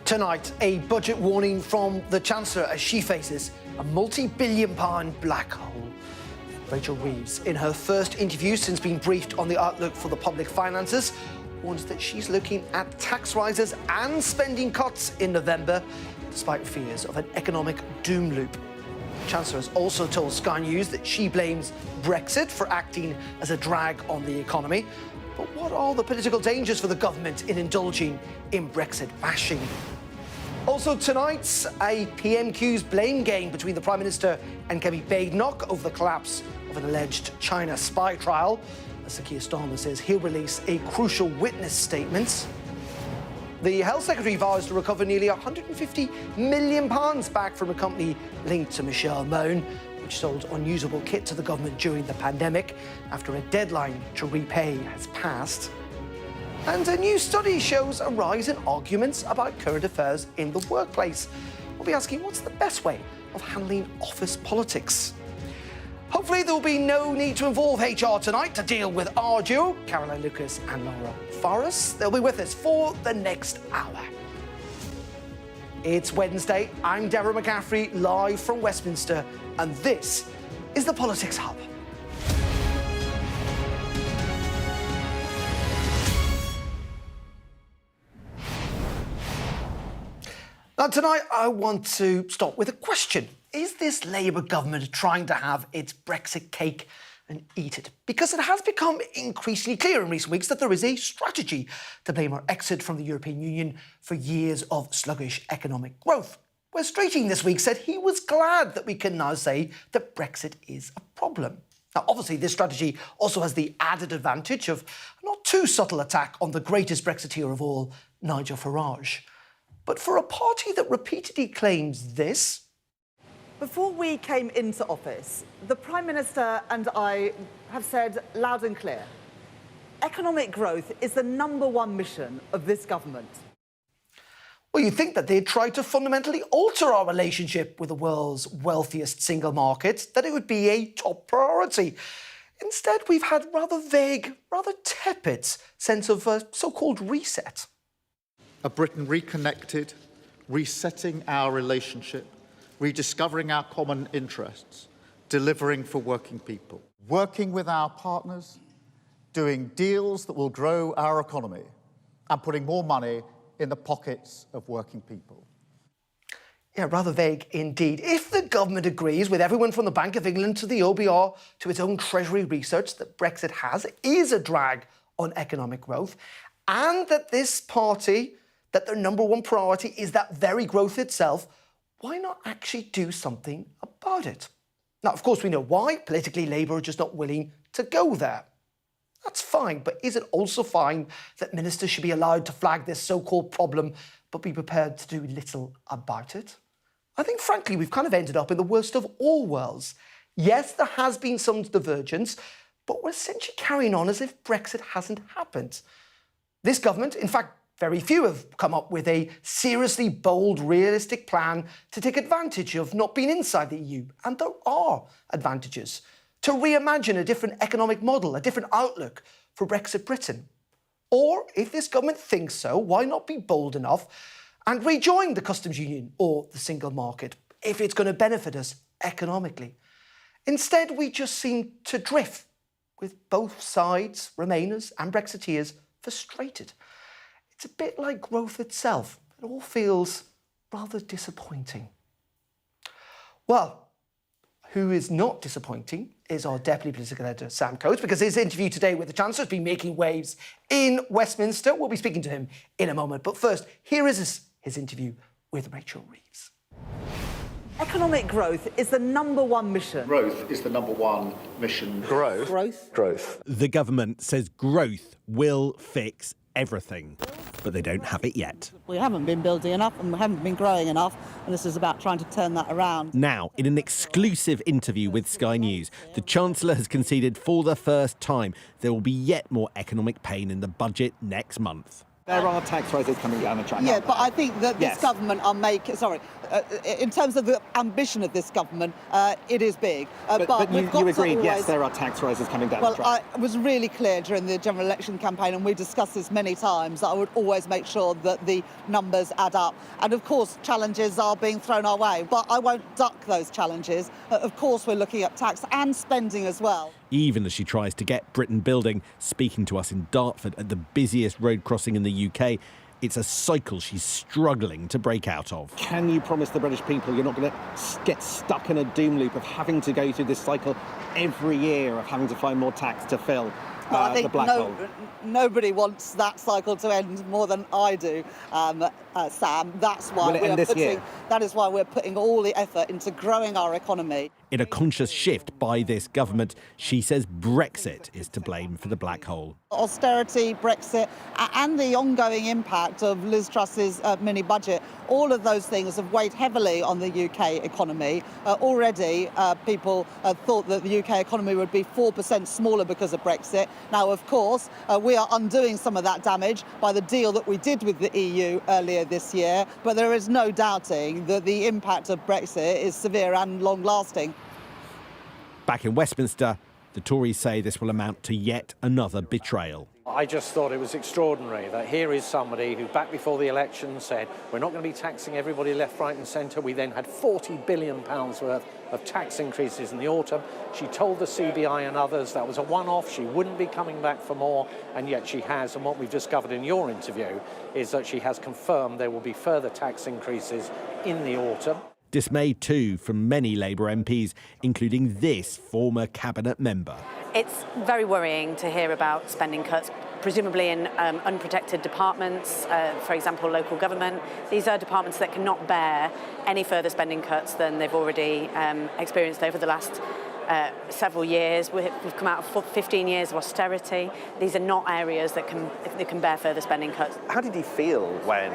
Tonight, a budget warning from the Chancellor as she faces a multi-billion-pound black hole. Rachel Reeves, in her first interview since being briefed on the outlook for the public finances, warns that she's looking at tax rises and spending cuts in November, despite fears of an economic doom loop. The Chancellor has also told Sky News that she blames Brexit for acting as a drag on the economy. But what are the political dangers for the government in indulging in Brexit bashing? Also tonight, a PMQ's blame game between the Prime Minister and Badenoch over the collapse of an alleged China spy trial. As Keir Starmer says he'll release a crucial witness statement. The Health Secretary vows to recover nearly £150 million back from a company linked to Michelle Mone, which sold unusable kit to the government during the pandemic after a deadline to repay has passed. And a new study shows a rise in arguments about current affairs in the workplace. We'll be asking what's the best way of handling office politics. Hopefully there will be no need to involve HR tonight to deal with our duo, Caroline Lucas and Laura Farris. They'll be with us for the next hour. It's Wednesday. I'm Darren McCaffrey, live from Westminster, and this is the Politics Hub. Now, tonight, I want to start with a question. Is this Labour government trying to have its Brexit cake and eat it? Because it has become increasingly clear in recent weeks that there is a strategy to blame our exit from the European Union for years of sluggish economic growth. Wes Streeting this week said he was glad that we can now say that Brexit is a problem. Now, obviously, this strategy also has the added advantage of a not too subtle attack on the greatest Brexiteer of all, Nigel Farage. But for a party that repeatedly claims this... Before we came into office, the Prime Minister and I have said loud and clear, economic growth is the #1 mission of this government. Well, you'd think that they'd try to fundamentally alter our relationship with the world's wealthiest single market, that it would be a top priority. Instead, we've had rather vague, rather tepid sense of a so-called reset. A Britain reconnected, resetting our relationship, rediscovering our common interests, delivering for working people. Working with our partners, doing deals that will grow our economy, and putting more money in the pockets of working people. Yeah, rather vague indeed. If the government agrees with everyone from the Bank of England to the OBR to its own Treasury research that Brexit is a drag on economic growth, and that this party, that their #1 priority is that very growth itself, why not actually do something about it? Now, of course, we know why. Politically, Labour are just not willing to go there. That's fine, but is it also fine that ministers should be allowed to flag this so-called problem but be prepared to do little about it? I think, frankly, we've kind of ended up in the worst of all worlds. Yes, there has been some divergence, but we're essentially carrying on as if Brexit hasn't happened. This government, in fact, very few have come up with a seriously bold, realistic plan to take advantage of not being inside the EU. And there are advantages. To reimagine a different economic model, a different outlook for Brexit Britain. Or, if this government thinks so, why not be bold enough and rejoin the customs union or the single market if it's going to benefit us economically? Instead, we just seem to drift, with both sides, Remainers and Brexiteers, frustrated. It's a bit like growth itself. It all feels rather disappointing. Well, who is not disappointing is our Deputy Political Editor, Sam Coates, because his interview today with the Chancellor has been making waves in Westminster. We'll be speaking to him in a moment. But first, here is his interview with Rachel Reeves. Economic growth is the #1 mission. Growth is the #1 mission. Growth. The government says growth will fix everything, but they don't have it yet. We haven't been building enough and we haven't been growing enough, and this is about trying to turn that around. Now, in an exclusive interview with Sky News, the Chancellor has conceded for the first time there will be yet more economic pain in the budget next month. There are tax rises coming down the track. Yeah, but I think that this Yes. government are making... in terms of the ambition of this government, it is big. But we've got you to agreed, yes, always... there are tax rises coming down the Well, track. I was really clear during the general election campaign, and we discussed this many times, that I would always make sure that the numbers add up. And of course, challenges are being thrown our way, but I won't duck those challenges. Of course, we're looking at tax and spending as well. Even as she tries to get Britain building, speaking to us in Dartford at the busiest road crossing in the UK, it's a cycle she's struggling to break out of. Can you promise the British people you're not going to get stuck in a doom loop of having to go through this cycle every year of having to find more tax to fill I think the black hole? nobody wants that cycle to end more than I do, Sam. That's why that is why we're putting all the effort into growing our economy. In a conscious shift by this government, she says Brexit is to blame for the black hole. Austerity, Brexit, and the ongoing impact of Liz Truss's mini budget, all of those things have weighed heavily on the UK economy. Already, people thought that the UK economy would be 4% smaller because of Brexit. Now, of course, we are undoing some of that damage by the deal that we did with the EU earlier this year. But there is no doubting that the impact of Brexit is severe and long-lasting. Back in Westminster, the Tories say this will amount to yet another betrayal. I just thought it was extraordinary that here is somebody who back before the election said we're not going to be taxing everybody left, right and centre. We then had £40 billion worth of tax increases in the autumn. She told the CBI and others that was a one-off, she wouldn't be coming back for more, and yet she has. And what we've discovered in your interview is that she has confirmed there will be further tax increases in the autumn. Dismay too from many Labour MPs, including this former cabinet member. It's very worrying to hear about spending cuts, presumably in unprotected departments, for example, local government. These are departments that cannot bear any further spending cuts than they've already experienced over the last several years. We've come out of 15 years of austerity. These are not areas that can bear further spending cuts. How did you feel when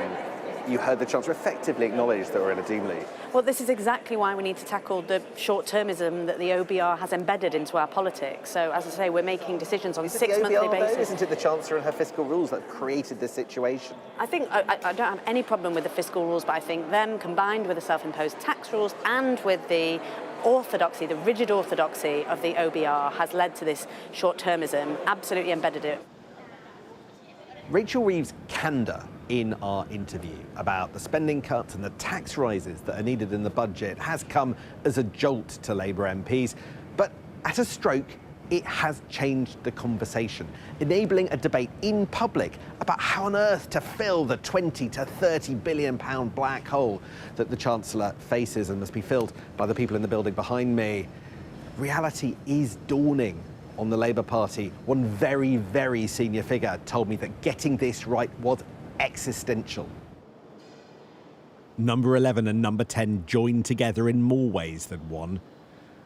you heard the Chancellor effectively acknowledge that we're in a doom loop? Well, this is exactly why we need to tackle the short-termism that the OBR has embedded into our politics. So, as I say, we're making decisions on six-monthly basis. Isn't it the Chancellor and her fiscal rules that created this situation? I think I don't have any problem with the fiscal rules, but I think them combined with the self-imposed tax rules and with the orthodoxy, the rigid orthodoxy of the OBR has led to this short-termism, absolutely embedded it. Rachel Reeves' candour in our interview about the spending cuts and the tax rises that are needed in the budget has come as a jolt to Labour MPs. But at a stroke, it has changed the conversation, enabling a debate in public about how on earth to fill the 20 to 30 billion pound black hole that the Chancellor faces and must be filled by the people in the building behind me. Reality is dawning on the Labour Party. One very, very senior figure told me that getting this right was existential. Number 11 and number 10 joined together in more ways than one.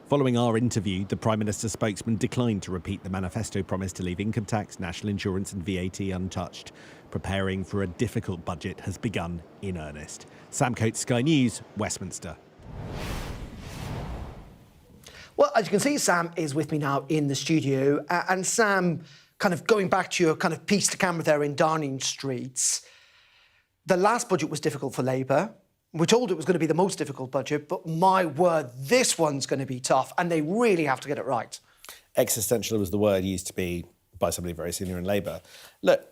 Following our interview, the Prime Minister's spokesman declined to repeat the manifesto promise to leave income tax, national insurance and VAT untouched. Preparing for a difficult budget has begun in earnest. Sam Coates, Sky News, Westminster. Well, as you can see, Sam is with me now in the studio. And Sam, kind of going back to your kind of piece to camera there in Downing Street, the last budget was difficult for Labour. We're told it was going to be the most difficult budget, but my word, this one's going to be tough, and they really have to get it right. Existential was the word used to be by somebody very senior in Labour. Look,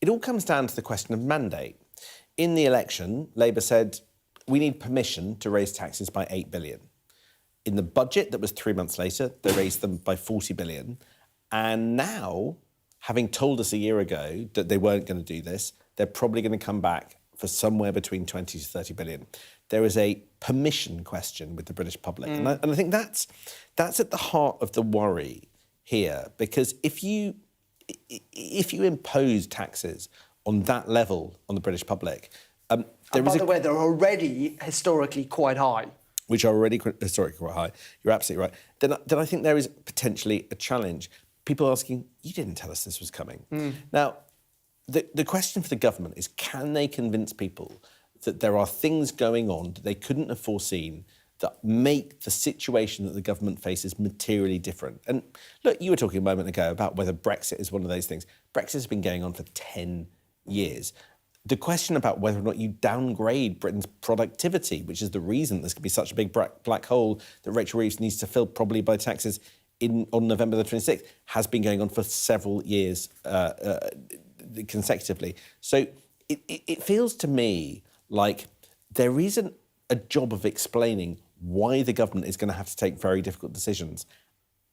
it all comes down to the question of mandate. In the election, Labour said, we need permission to raise taxes by 8 billion. In the budget that was 3 months later, they raised them by 40 billion. And now, having told us a year ago that they weren't going to do this, they're probably going to come back for somewhere between 20 to 30 billion. There is a permission question with the British public. And I think that's at the heart of the worry here, because if you impose taxes on that level on the British public... and by the way, they're already historically quite high. Which are already historically quite high. You're absolutely right. Then I think there is potentially a challenge. People asking, you didn't tell us this was coming. Now, the question for the government is, can they convince people that there are things going on that they couldn't have foreseen that make the situation that the government faces materially different? And look, you were talking a moment ago about whether Brexit is one of those things. Brexit has been going on for 10 years. The question about whether or not you downgrade Britain's productivity, which is the reason there's going to be such a big black hole that Rachel Reeves needs to fill probably by taxes on November the 26th, has been going on for several years consecutively. So it feels to me like there isn't a job of explaining why the government is going to have to take very difficult decisions.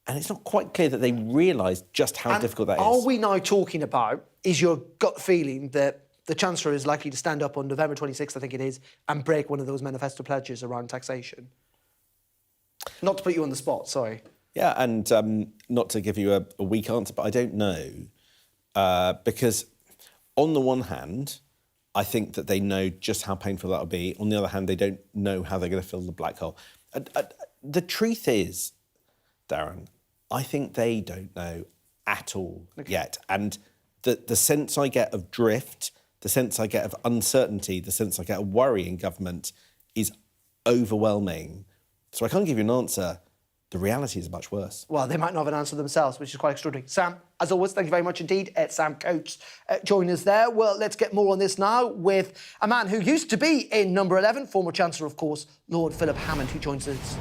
And it's not quite clear that they realise just how difficult that is. Are we now talking about, is your gut feeling that the Chancellor is likely to stand up on November 26th, I think it is, and break one of those manifesto pledges around taxation? Not to put you on the spot, sorry. Yeah, and not to give you a weak answer, but I don't know. Because on the one hand, I think that they know just how painful that'll be. On the other hand, they don't know how they're going to fill the black hole. The truth is, Darren, I think they don't know at all yet. And the sense I get of drift, the sense I get of uncertainty, the sense I get of worry in government is overwhelming. So I can't give you an answer. The reality is much worse. Well, they might not have an answer themselves, which is quite extraordinary. Sam, as always, thank you very much indeed. Sam Coates joining us there. Well, let's get more on this now with a man who used to be in number 11, former Chancellor, of course, Lord Philip Hammond, who joins us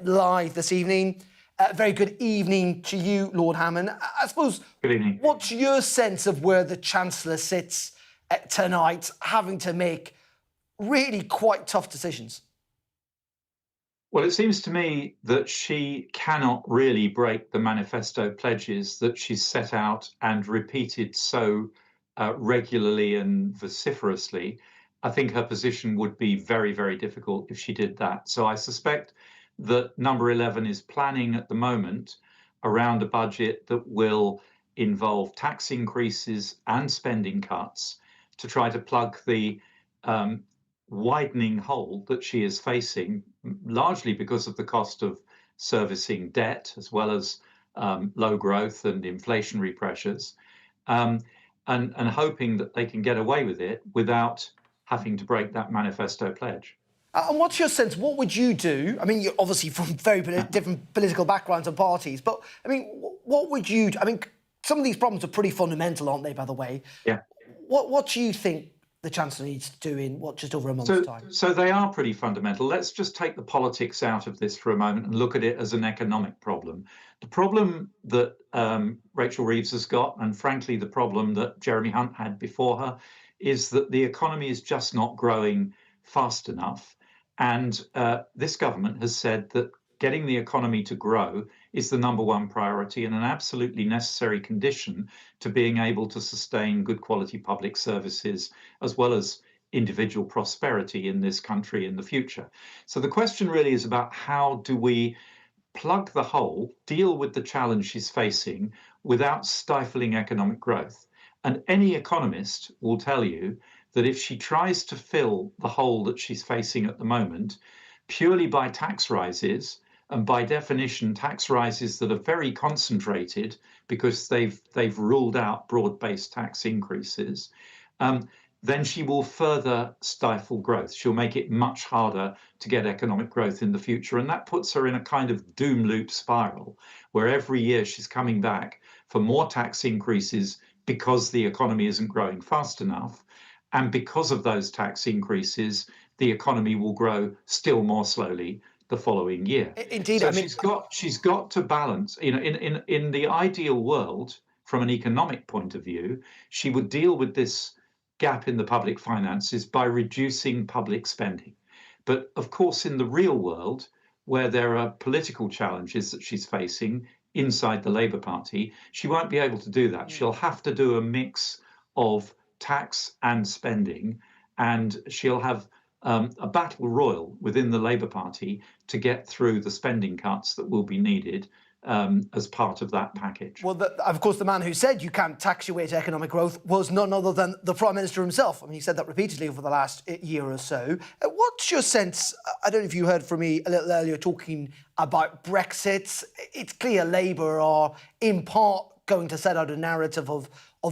live this evening. Very good evening to you, Lord Hammond. I suppose, good evening. What's your sense of where the Chancellor sits tonight, having to make really quite tough decisions? Well, it seems to me that she cannot really break the manifesto pledges that she's set out and repeated so regularly and vociferously. I think her position would be very, very difficult if she did that. So I suspect that number 11 is planning at the moment around a budget that will involve tax increases and spending cuts to try to plug the widening hole that she is facing, largely because of the cost of servicing debt, as well as low growth and inflationary pressures, and hoping that they can get away with it without having to break that manifesto pledge. And what's your sense? What would you do? I mean, you're obviously from very different political backgrounds and parties, but, I mean, what would you do? I mean, some of these problems are pretty fundamental, aren't they, by the way? Yeah. What do you think the Chancellor needs to do in, just over a month's time? So they are pretty fundamental. Let's just take the politics out of this for a moment and look at it as an economic problem. The problem that Rachel Reeves has got, and frankly the problem that Jeremy Hunt had before her, is that the economy is just not growing fast enough. And this government has said that getting the economy to grow is the number one priority and an absolutely necessary condition to being able to sustain good quality public services as well as individual prosperity in this country in the future. So the question really is about how do we plug the hole, deal with the challenge she's facing without stifling economic growth. And any economist will tell you that if she tries to fill the hole that she's facing at the moment purely by tax rises, and by definition, tax rises that are very concentrated because they've ruled out broad-based tax increases, then she will further stifle growth. She'll make it much harder to get economic growth in the future. And that puts her in a kind of doom loop spiral, where every year she's coming back for more tax increases because the economy isn't growing fast enough. And because of those tax increases, the economy will grow still more slowly the following year. Indeed, so I mean, she's got to balance. You know, in the ideal world, from an economic point of view, she would deal with this gap in the public finances by reducing public spending. But of course, in the real world, where there are political challenges that she's facing inside the Labour Party, she won't be able to do that. She'll have to do a mix of tax and spending, and she'll have a battle royal within the Labour Party to get through the spending cuts that will be needed as part of that package. Well, of course, the man who said you can't tax your way to economic growth was none other than the Prime Minister himself. I mean, he said that repeatedly over the last year or so. What's your sense? I don't know if you heard from me a little earlier talking about Brexit. It's clear Labour are, in part, going to set out a narrative of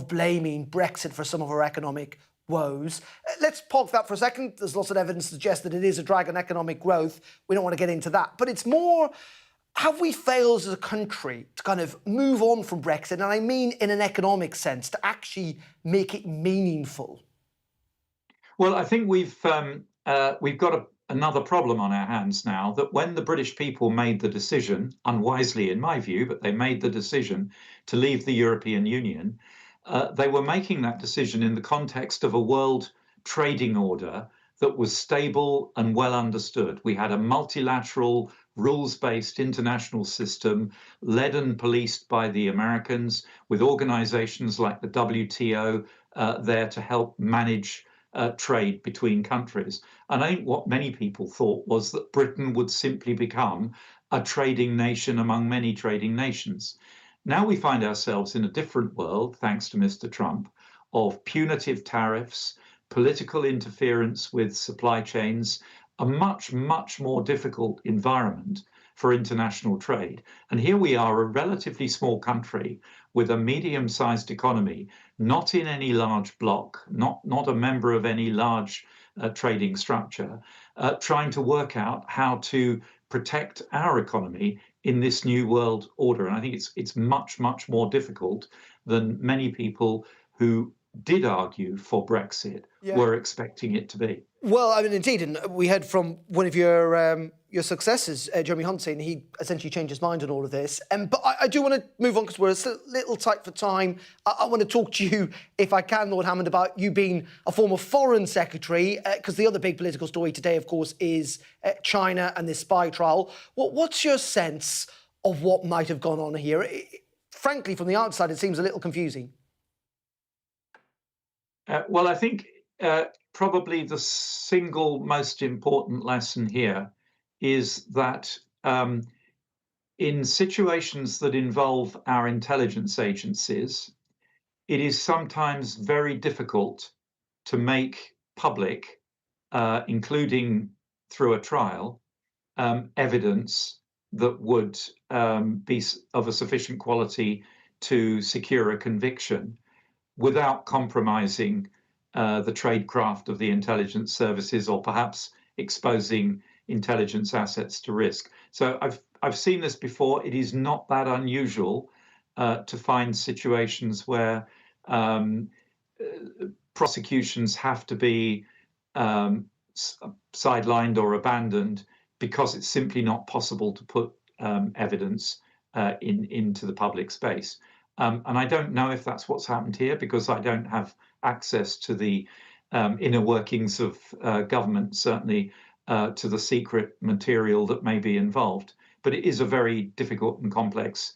blaming Brexit for some of our economic woes. Let's park that for a second. There's lots of evidence to suggest that it is a drag on economic growth. We don't want to get into that. But it's more have we failed as a country to kind of move on from Brexit? And I mean in an economic sense, to actually make it meaningful? Well, I think we've got another problem on our hands now, that when the British people made the decision, unwisely in my view, but they made the decision to leave the European Union, they were making that decision in the context of a world trading order that was stable and well understood. We had a multilateral, rules-based international system led and policed by the Americans, with organizations like the WTO there to help manage trade between countries. And I think what many people thought was that Britain would simply become a trading nation among many trading nations. Now we find ourselves in a different world, thanks to Mr. Trump, of punitive tariffs, political interference with supply chains, a much, much more difficult environment for international trade. And here we are, a relatively small country with a medium-sized economy, not in any large bloc, not a member of any large trading structure, trying to work out how to protect our economy in this new world order. And I think it's much, much more difficult than many people who did argue for Brexit were expecting it to be. Well, I mean, indeed, and we heard from one of your successors, Jeremy Hunt, saying he essentially changed his mind on all of this. But I do want to move on because we're a little tight for time. I want to talk to you, if I can, Lord Hammond, about you being a former foreign secretary, because the other big political story today, of course, is China and this spy trial. What's your sense of what might have gone on here? Frankly, from the outside, it seems a little confusing. Well, I think probably the single most important lesson here is that in situations that involve our intelligence agencies, it is sometimes very difficult to make public, including through a trial, evidence that would be of a sufficient quality to secure a conviction without compromising the tradecraft of the intelligence services, or perhaps exposing intelligence assets to risk. So I've seen this before. It is not that unusual to find situations where prosecutions have to be sidelined or abandoned because it's simply not possible to put evidence into the public space. And I don't know if that's what's happened here, because I don't have access to the inner workings of government, certainly to the secret material that may be involved. But it is a very difficult and complex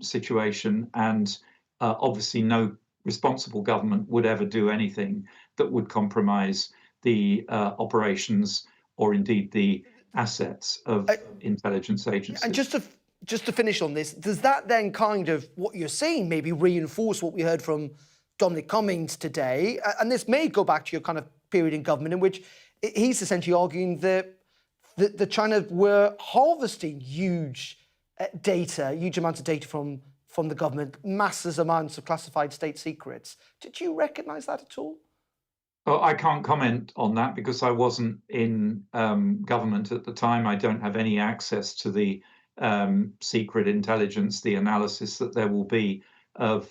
situation, and obviously no responsible government would ever do anything that would compromise the operations or indeed the assets of intelligence agencies. And just to finish on this, does that then kind of, what you're saying, maybe reinforce what we heard from Dominic Cummings today? And this may go back to your kind of period in government in which he's essentially arguing that China were harvesting huge amounts of data from the government, massive amounts of classified state secrets. Did you recognise that at all? Oh, I can't comment on that because I wasn't in government at the time. I don't have any access to the secret intelligence, the analysis that there will be of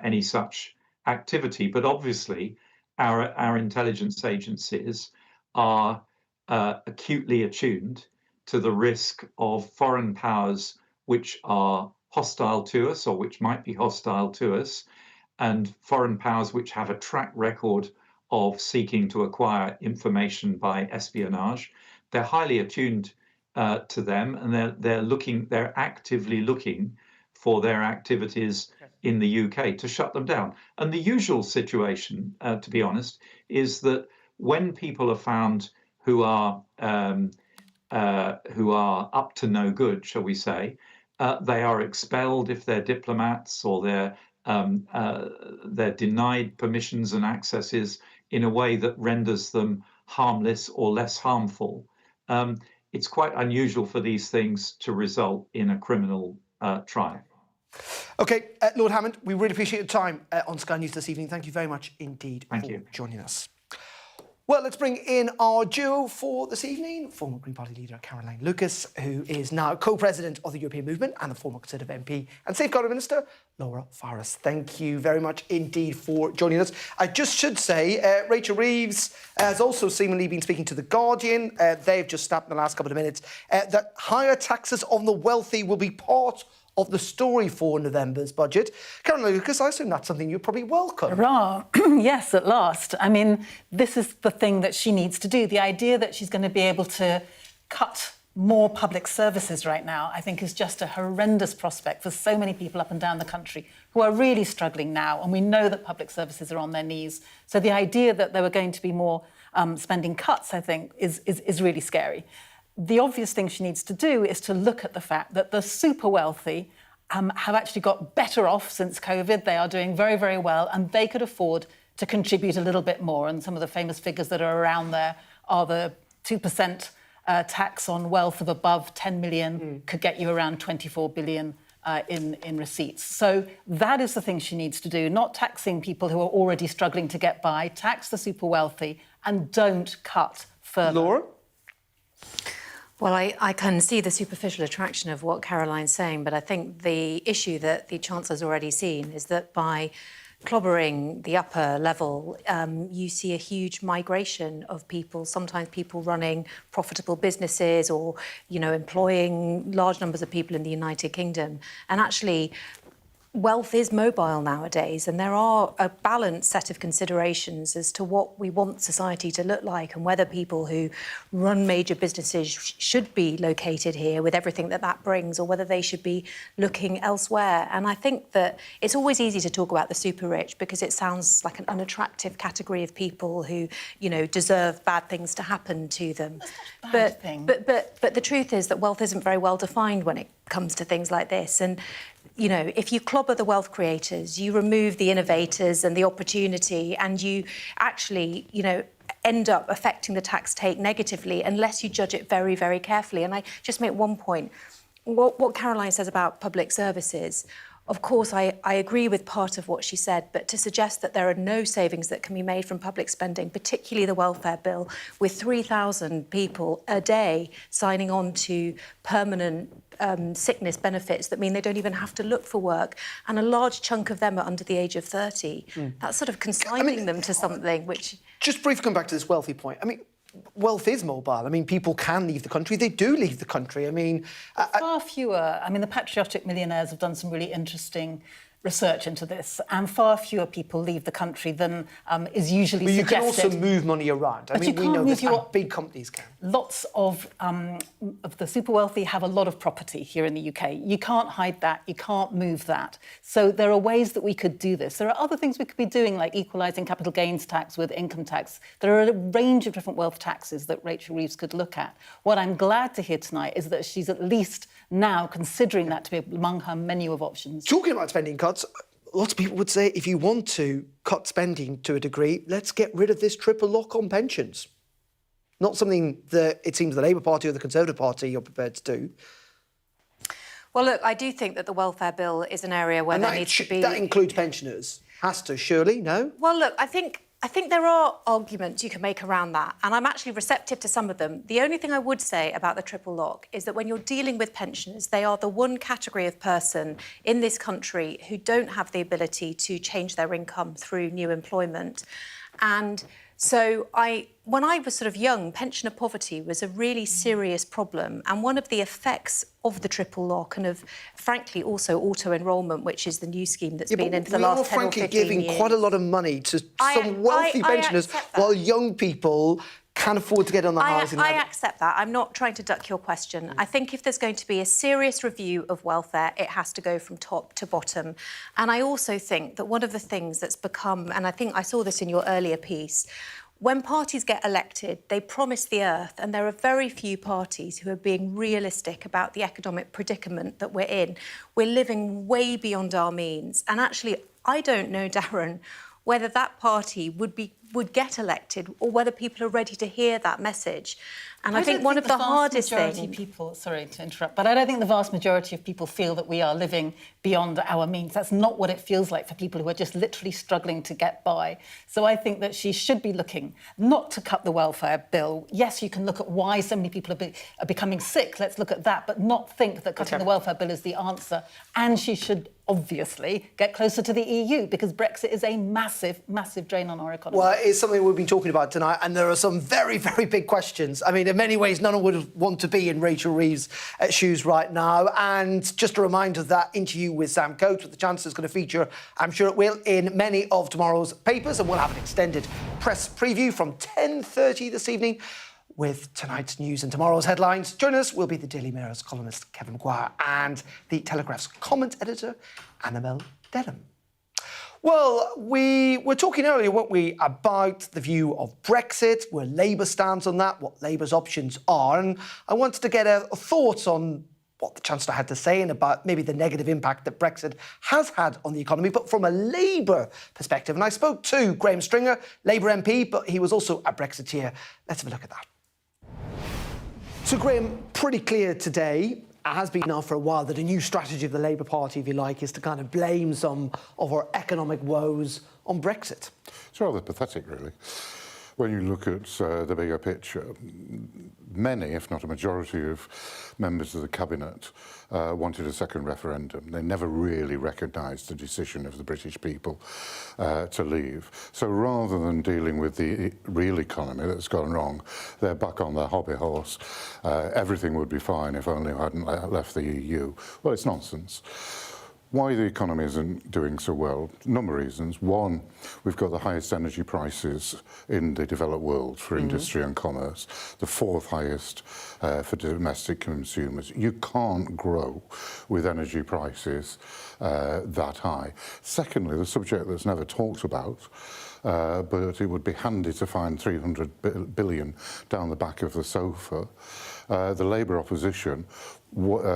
any such activity. But obviously, our intelligence agencies are acutely attuned to the risk of foreign powers which are hostile to us or which might be hostile to us, and foreign powers which have a track record of seeking to acquire information by espionage. They're highly attuned to them, and they're actively looking for their activities in the UK to shut them down. And the usual situation, to be honest, is that when people are found who are up to no good, shall we say, they are expelled if they're diplomats, or they're denied permissions and accesses in a way that renders them harmless or less harmful. It's quite unusual for these things to result in a criminal trial. OK, Lord Hammond, we really appreciate your time on Sky News this evening. Thank you very much indeed for joining us. Well, let's bring in our duo for this evening. Former Green Party leader Caroline Lucas, who is now co-president of the European Movement, and the former Conservative MP and Safeguarding Minister, Laura Farris. Thank you very much indeed for joining us. I just should say, Rachel Reeves has also seemingly been speaking to The Guardian. They've just snapped in the last couple of minutes that higher taxes on the wealthy will be part of the story for November's budget. Caroline Lucas, I assume that's something you probably welcome. Hurrah. Yes, at last. I mean, this is the thing that she needs to do. The idea that she's going to be able to cut more public services right now, I think, is just a horrendous prospect for so many people up and down the country who are really struggling now. And we know that public services are on their knees. So the idea that there were going to be more spending cuts, I think, is really scary. The obvious thing she needs to do is to look at the fact that the super wealthy have actually got better off since COVID. They are doing very, very well, and they could afford to contribute a little bit more. And some of the famous figures that are around there are the 2% tax on wealth of above 10 million could get you around 24 billion in receipts. So that is the thing she needs to do, not taxing people who are already struggling to get by, tax the super wealthy, and don't cut further. Laura? Well, I can see the superficial attraction of what Caroline's saying, but I think the issue that the Chancellor's already seen is that by clobbering the upper level, you see a huge migration of people, sometimes people running profitable businesses or, employing large numbers of people in the United Kingdom. And actually, wealth is mobile nowadays, and there are a balanced set of considerations as to what we want society to look like and whether people who run major businesses should be located here with everything that brings, or whether they should be looking elsewhere. And I think that it's always easy to talk about the super rich because it sounds like an unattractive category of people who, deserve bad things to happen to them. But the truth is that wealth isn't very well defined when it comes to things like this. And if you clobber the wealth creators, you remove the innovators and the opportunity, and you actually, end up affecting the tax take negatively unless you judge it very, very carefully. And I just make one point. What Caroline says about public services, of course, I agree with part of what she said, but to suggest that there are no savings that can be made from public spending, particularly the welfare bill, with 3,000 people a day signing on to permanent sickness benefits that mean they don't even have to look for work, and a large chunk of them are under the age of 30. That's sort of consigning them to something which... Just briefly come back to this wealthy point. Wealth is mobile. People can leave the country. They do leave the country. Far fewer. The patriotic millionaires have done some really interesting research into this, and far fewer people leave the country than is usually suggested. You can also move money around. We know this, and big companies can. Lots of the super wealthy have a lot of property here in the UK. You can't hide that. You can't move that. So there are ways that we could do this. There are other things we could be doing, like equalising capital gains tax with income tax. There are a range of different wealth taxes that Rachel Reeves could look at. What I'm glad to hear tonight is that she's at least now considering that to be among her menu of options. Talking about spending cuts, lots of people would say if you want to cut spending to a degree, let's get rid of this triple lock on pensions. Not something that it seems the Labour Party or the Conservative Party are prepared to do. Well, look, I do think that the welfare bill is an area where there needs to be... That includes pensioners. Has to, surely, no? Well, look, I think there are arguments you can make around that, and I'm actually receptive to some of them. The only thing I would say about the triple lock is that when you're dealing with pensioners, they are the one category of person in this country who don't have the ability to change their income through new employment. And so when I was sort of young, pensioner poverty was a really serious problem. And one of the effects of the triple lock and of, frankly, also auto-enrolment, which is the new scheme that's been in for the last 10 or 15 years. We are frankly giving quite a lot of money to some wealthy pensioners while young people can't afford to get on the housing ladder. I accept that. I'm not trying to duck your question. I think if there's going to be a serious review of welfare, it has to go from top to bottom. And I also think that one of the things that's become, and I think I saw this in your earlier piece, when parties get elected, they promise the earth, and there are very few parties who are being realistic about the economic predicament that we're in. We're living way beyond our means. And actually, I don't know, Darren, whether that party would be would get elected, or whether people are ready to hear that message. And I think one of the hardest things... people, sorry to interrupt, but I don't think the vast majority of people feel that we are living beyond our means. That's not what it feels like for people who are just literally struggling to get by. So I think that she should be looking not to cut the welfare bill. Yes, you can look at why so many people are becoming sick. Let's look at that, but not think that cutting the welfare bill is the answer. And she should obviously get closer to the EU, because Brexit is a massive, massive drain on our economy. Well, it's something we've been talking about tonight, and there are some very, very big questions. I mean, in many ways, none would want to be in Rachel Reeves' shoes right now. And just a reminder, that interview with Sam Coates with the Chancellor is going to feature, I'm sure it will, in many of tomorrow's papers, and we'll have an extended press preview from 10:30 this evening with tonight's news and tomorrow's headlines. Join us will be the Daily Mirror's columnist Kevin Maguire and the Telegraph's comment editor Annabel Denham. Well, we were talking earlier, weren't we, about the view of Brexit, where Labour stands on that, what Labour's options are, and I wanted to get thoughts on what the Chancellor had to say and about maybe the negative impact that Brexit has had on the economy, but from a Labour perspective. And I spoke to Graham Stringer, Labour MP, but he was also a Brexiteer. Let's have a look at that. So, Graham, pretty clear today, it has been now for a while, that a new strategy of the Labour Party, if you like, is to kind of blame some of our economic woes on Brexit. It's rather pathetic, really. When you look at the bigger picture, many, if not a majority of members of the Cabinet wanted a second referendum. They never really recognised the decision of the British people to leave. So rather than dealing with the real economy that's gone wrong, they're back on their hobby horse. Everything would be fine if only I hadn't left the EU. Well, it's nonsense. Why the economy isn't doing so well? A number of reasons. One, we've got the highest energy prices in the developed world for industry and commerce, the fourth highest for domestic consumers. You can't grow with energy prices that high. Secondly, the subject that's never talked about, but it would be handy to find 300 billion down the back of the sofa. The Labour opposition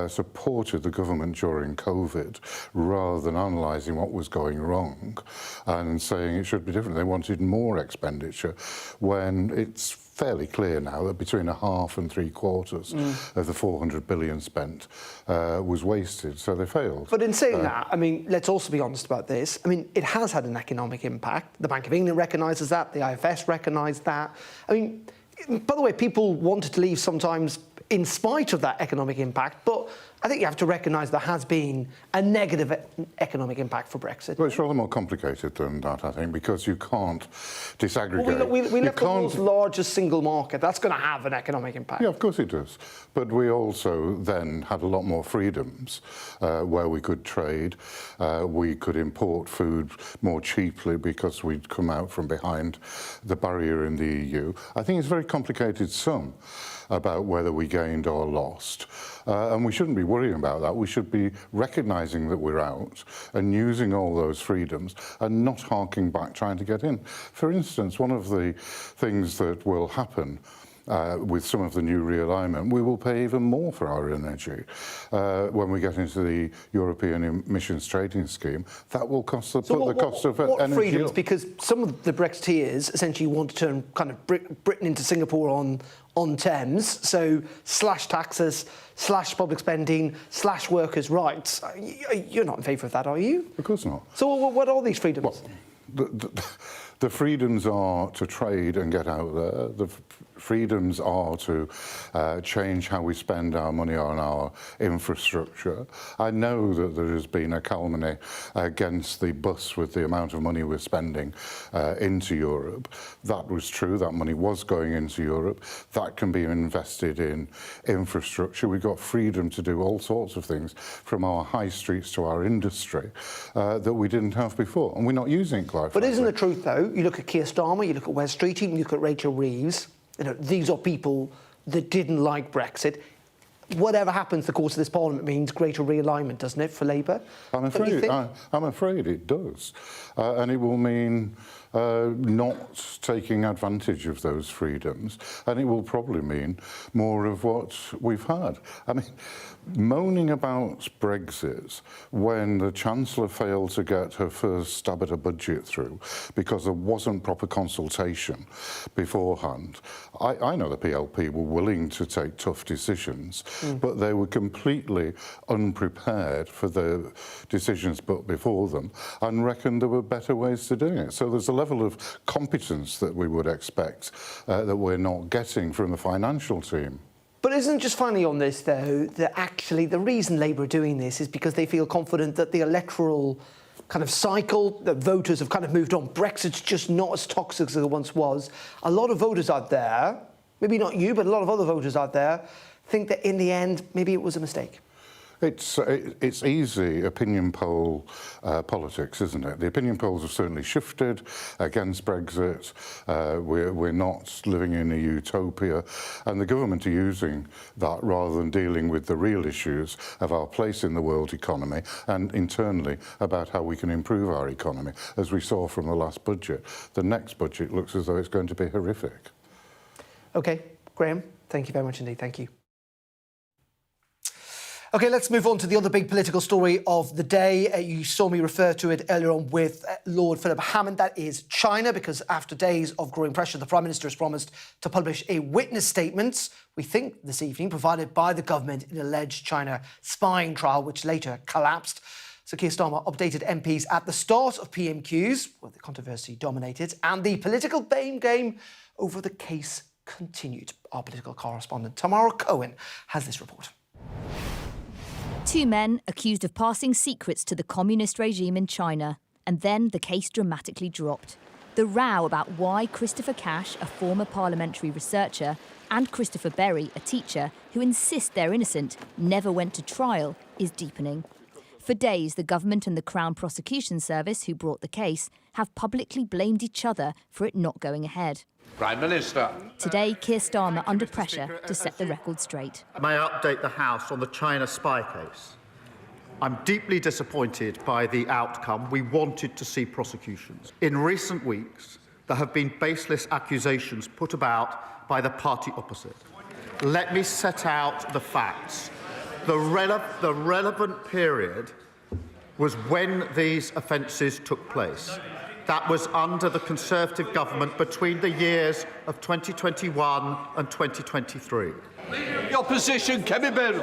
supported the government during COVID rather than analysing what was going wrong and saying it should be different. They wanted more expenditure when it's fairly clear now that between a half and three quarters of the 400 billion spent was wasted, so they failed. But in saying that, I mean, let's also be honest about this. I mean, it has had an economic impact. The Bank of England recognises that, the IFS recognised that. I mean, by the way, people wanted to leave sometimes in spite of that economic impact, but I think you have to recognise there has been a negative economic impact for Brexit. Well, it's rather more complicated than that, I think, because you can't disaggregate. Well, we left the world's largest single market. That's going to have an economic impact. Yeah, of course it does. But we also then had a lot more freedoms where we could trade. We could import food more cheaply because we'd come out from behind the barrier in the EU. I think it's very complicated sum about whether we gained or lost. And we shouldn't be worrying about that. We should be recognising that we're out and using all those freedoms and not harking back trying to get in. For instance, one of the things that will happen with some of the new realignment, we will pay even more for our energy. When we get into the European emissions trading scheme, that will cost the cost of what energy. Freedoms? Because some of the Brexiteers essentially want to turn kind of Britain into Singapore on Thames, so slash taxes, slash public spending, slash workers' rights. You're not in favour of that, are you? Of course not. So what are these freedoms? Well, the freedoms are to trade and get out there. The freedoms are to change how we spend our money on our infrastructure. I know that there has been a calumny against the bus with the amount of money we're spending into Europe. That was true. That money was going into Europe. That can be invested in infrastructure. We've got freedom to do all sorts of things, from our high streets to our industry, that we didn't have before, and we're not using it quite frankly. But isn't the truth, though, you look at Keir Starmer, you look at Wes Streeting, you look at Rachel Reeves, you know, these are people that didn't like Brexit. whatever happens, the course of this Parliament means greater realignment, doesn't it, for Labour? I'm afraid it does. And it will mean not taking advantage of those freedoms, and it will probably mean more of what we've had. I mean, moaning about Brexit when the Chancellor failed to get her first stab at a budget through because there wasn't proper consultation beforehand. I know the PLP were willing to take tough decisions, but they were completely unprepared for the decisions put before them and reckoned there were better ways to doing it. So there's a level of competence that we would expect that we're not getting from the financial team. But isn't just finally on this, though, that actually the reason Labour are doing this is because they feel confident that the electoral kind of cycle, that voters have kind of moved on. Brexit's just not as toxic as it once was. A lot of voters out there, maybe not you, but a lot of other voters out there, think that in the end, maybe it was a mistake. It's easy opinion poll politics, isn't it? The opinion polls have certainly shifted against Brexit. We're not living in a utopia, and the government are using that rather than dealing with the real issues of our place in the world economy and internally about how we can improve our economy. As we saw from the last budget, the next budget looks as though it's going to be horrific. OK, Graham, thank you very much indeed. Thank you. OK, let's move on to the other big political story of the day. You saw me refer to it earlier on with Lord Philip Hammond. That is China, because after days of growing pressure, the Prime Minister has promised to publish a witness statement, we think this evening, provided by the government in an alleged China spying trial, which later collapsed. So Keir Starmer updated MPs at the start of PMQs, where the controversy dominated, and the political blame game over the case continued. Our political correspondent Tamara Cohen has this report. Two men accused of passing secrets to the communist regime in China, and then the case dramatically dropped. The row about why Christopher Cash, a former parliamentary researcher, and Christopher Berry, a teacher, who insist they're innocent, never went to trial, is deepening. For days, the government and the Crown Prosecution Service, who brought the case, have publicly blamed each other for it not going ahead. Prime Minister. Today, Keir Starmer under pressure to set the record straight. May I update the House on the China spy case? I'm deeply disappointed by the outcome. We wanted to see prosecutions. In recent weeks, there have been baseless accusations put about by the party opposite. Let me set out the facts. The relevant period was when these offences took place. That was under the Conservative government between the years of 2021 and 2023. The opposition, Kevin Bell.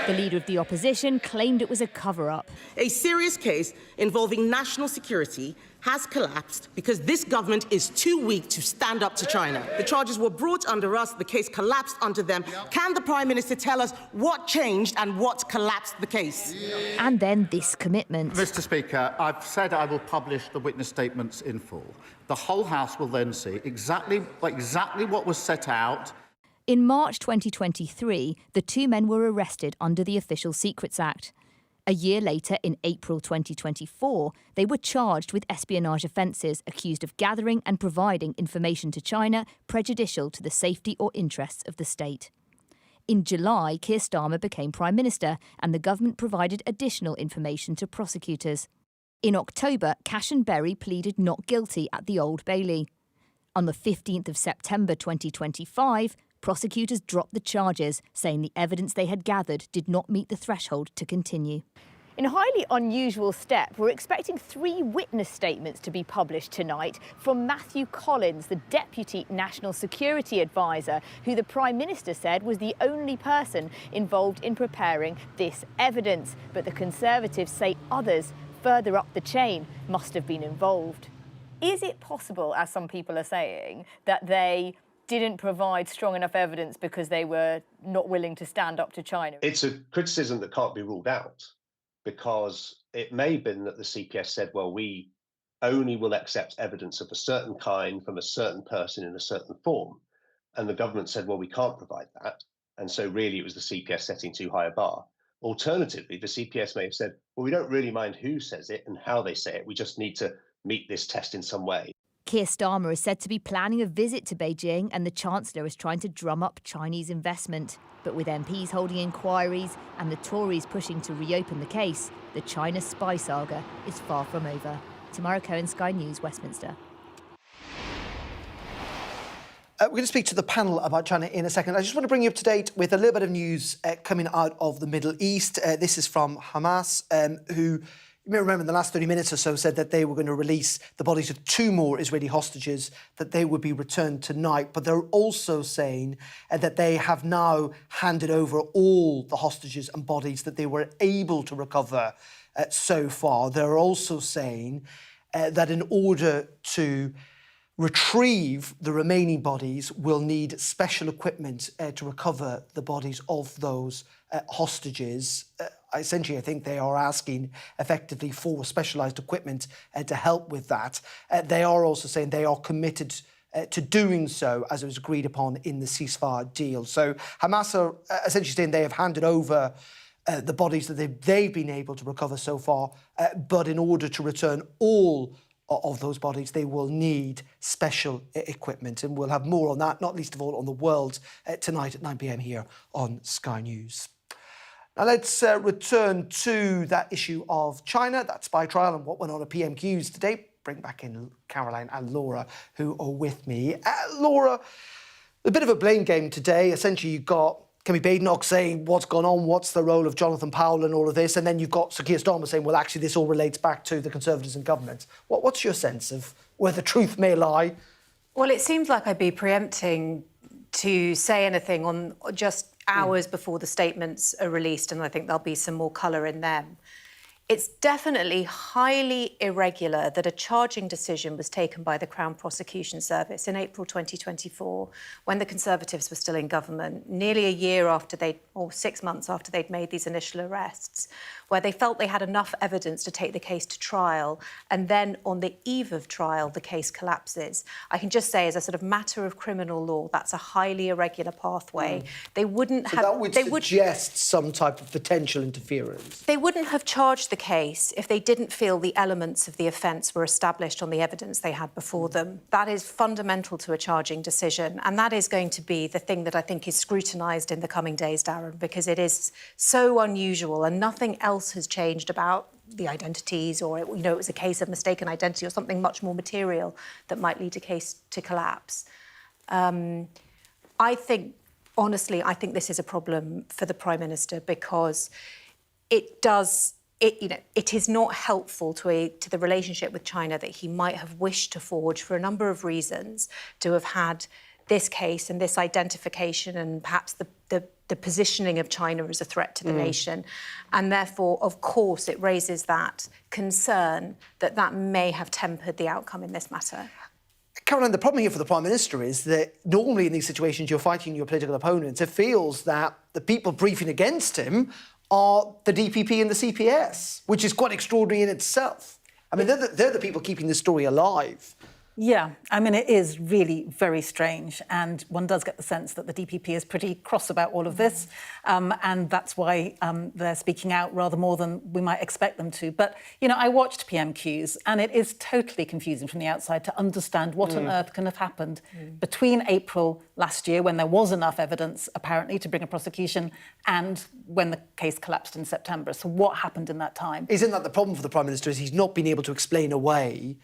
The leader of the opposition claimed it was a cover-up. A serious case involving national security has collapsed because this government is too weak to stand up to China. The charges were brought under us, the case collapsed under them. Can the Prime Minister tell us what changed and what collapsed the case? And then this commitment. Mr. Speaker, I've said I will publish the witness statements in full. The whole House will then see exactly what was set out. In March 2023, the two men were arrested under the Official Secrets Act. A year later, in April 2024, they were charged with espionage offences, accused of gathering and providing information to China prejudicial to the safety or interests of the state. In July, Keir Starmer became Prime Minister, and the government provided additional information to prosecutors. In October, Cash and Berry pleaded not guilty at the Old Bailey. On the 15th of September 2025, prosecutors dropped the charges, saying the evidence they had gathered did not meet the threshold to continue. In a highly unusual step, we're expecting 3 witness statements to be published tonight from Matthew Collins, the Deputy National Security Advisor, who the Prime Minister said was the only person involved in preparing this evidence. But the Conservatives say others further up the chain must have been involved. Is it possible, as some people are saying, that they didn't provide strong enough evidence because they were not willing to stand up to China? It's a criticism that can't be ruled out, because it may have been that the CPS said, well, we only will accept evidence of a certain kind from a certain person in a certain form. And the government said, well, we can't provide that. And so really it was the CPS setting too high a bar. Alternatively, the CPS may have said, well, we don't really mind who says it and how they say it. We just need to meet this test in some way. Keir Starmer is said to be planning a visit to Beijing, and the Chancellor is trying to drum up Chinese investment. But with MPs holding inquiries and the Tories pushing to reopen the case, the China spy saga is far from over. Tamara Cohen, Sky News, Westminster. We're going to speak to the panel about China in a second. I just want to bring you up to date with a little bit of news coming out of the Middle East. This is from Hamas, who, you may remember in the last 30 minutes or so, said that they were going to release the bodies of 2 more Israeli hostages, that they would be returned tonight. But they're also saying that they have now handed over all the hostages and bodies that they were able to recover so far. They're also saying that in order to retrieve the remaining bodies, will need special equipment to recover the bodies of those hostages. Essentially, I think they are asking effectively for specialised equipment to help with that. They are also saying they are committed to doing so as it was agreed upon in the ceasefire deal. So Hamas are essentially saying they have handed over the bodies that they've been able to recover so far, but in order to return all of those bodies, they will need special equipment. And we'll have more on that, not least of all on the world, tonight at 9 p.m. here on Sky News. Now let's return to that issue of China, that spy trial and what went on at PMQs today. Bring back in Caroline and Laura, who are with me. Laura, a bit of a blame game today. Essentially, you've got Badenoch saying what's gone on, what's the role of Jonathan Powell and all of this, and then you've got Sir Keir Starmer saying, well, actually, this all relates back to the Conservatives in government. What's your sense of where the truth may lie? Well, it seems like I'd be preempting to say anything on just hours before the statements are released, and I think there'll be some more colour in them. It's definitely highly irregular that a charging decision was taken by the Crown Prosecution Service in April 2024, when the Conservatives were still in government, nearly a year after or 6 months after they'd made these initial arrests, where they felt they had enough evidence to take the case to trial, and then on the eve of trial, the case collapses. I can just say, as a sort of matter of criminal law, that's a highly irregular pathway. They wouldn't have... That would suggest some type of potential interference. They wouldn't have charged the case if they didn't feel the elements of the offence were established on the evidence they had before them. That is fundamental to a charging decision, and that is going to be the thing that I think is scrutinised in the coming days, Darren, because it is so unusual and nothing else has changed about the identities, or it was a case of mistaken identity or something much more material that might lead a case to collapse. I think this is a problem for the Prime Minister, because it is not helpful to the relationship with China that he might have wished to forge for a number of reasons, to have had this case and this identification and perhaps the positioning of China as a threat to the nation. And therefore, of course, it raises that concern that may have tempered the outcome in this matter. Caroline, the problem here for the Prime Minister is that normally in these situations you're fighting your political opponents. It feels that the people briefing against him are the DPP and the CPS, which is quite extraordinary in itself. I mean, they're the people keeping the story alive. Yeah, I mean, it is really very strange, and one does get the sense that the DPP is pretty cross about all of this, and that's why they're speaking out rather more than we might expect them to. But, I watched PMQs, and it is totally confusing from the outside to understand what on earth can have happened between April last year, when there was enough evidence, apparently, to bring a prosecution, and when the case collapsed in September. So what happened in that time? Isn't that the problem for the Prime Minister, is he's not been able to explain away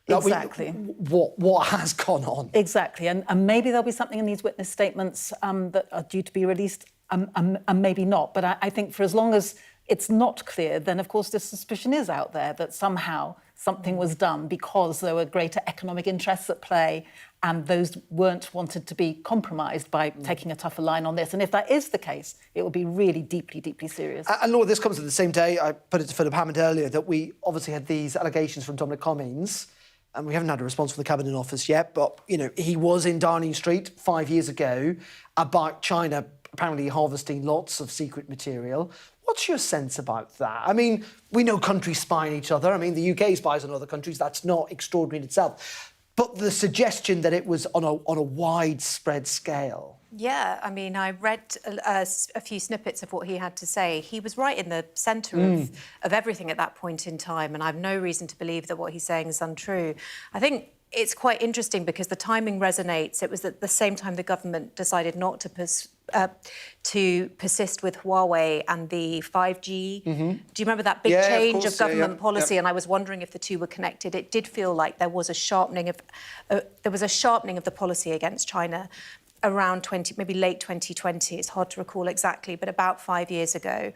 exactly what has gone on. Exactly, and maybe there'll be something in these witness statements that are due to be released, and maybe not. But I think for as long as it's not clear, then of course this suspicion is out there that somehow something was done because there were greater economic interests at play, and those weren't wanted to be compromised by taking a tougher line on this. And if that is the case, it will be really deeply, deeply serious. And Laura, this comes at the same day, I put it to Philip Hammond earlier, that we obviously had these allegations from Dominic Cummings, and we haven't had a response from the Cabinet Office yet, but, he was in Downing Street 5 years ago about China apparently harvesting lots of secret material. What's your sense about that? I mean, we know countries spy on each other. I mean, the UK spies on other countries. That's not extraordinary in itself. But the suggestion that it was on a widespread scale. Yeah, I mean, I read a few snippets of what he had to say. He was right in the centre of everything at that point in time, and I have no reason to believe that what he's saying is untrue. I think it's quite interesting because the timing resonates. It was at the same time the government decided not to persist with Huawei and the 5G. Mm-hmm. Do you remember that big change of government policy? And I was wondering if the two were connected. It did feel like there was a sharpening of the policy against China around maybe late 2020. It's hard to recall exactly, but about 5 years ago.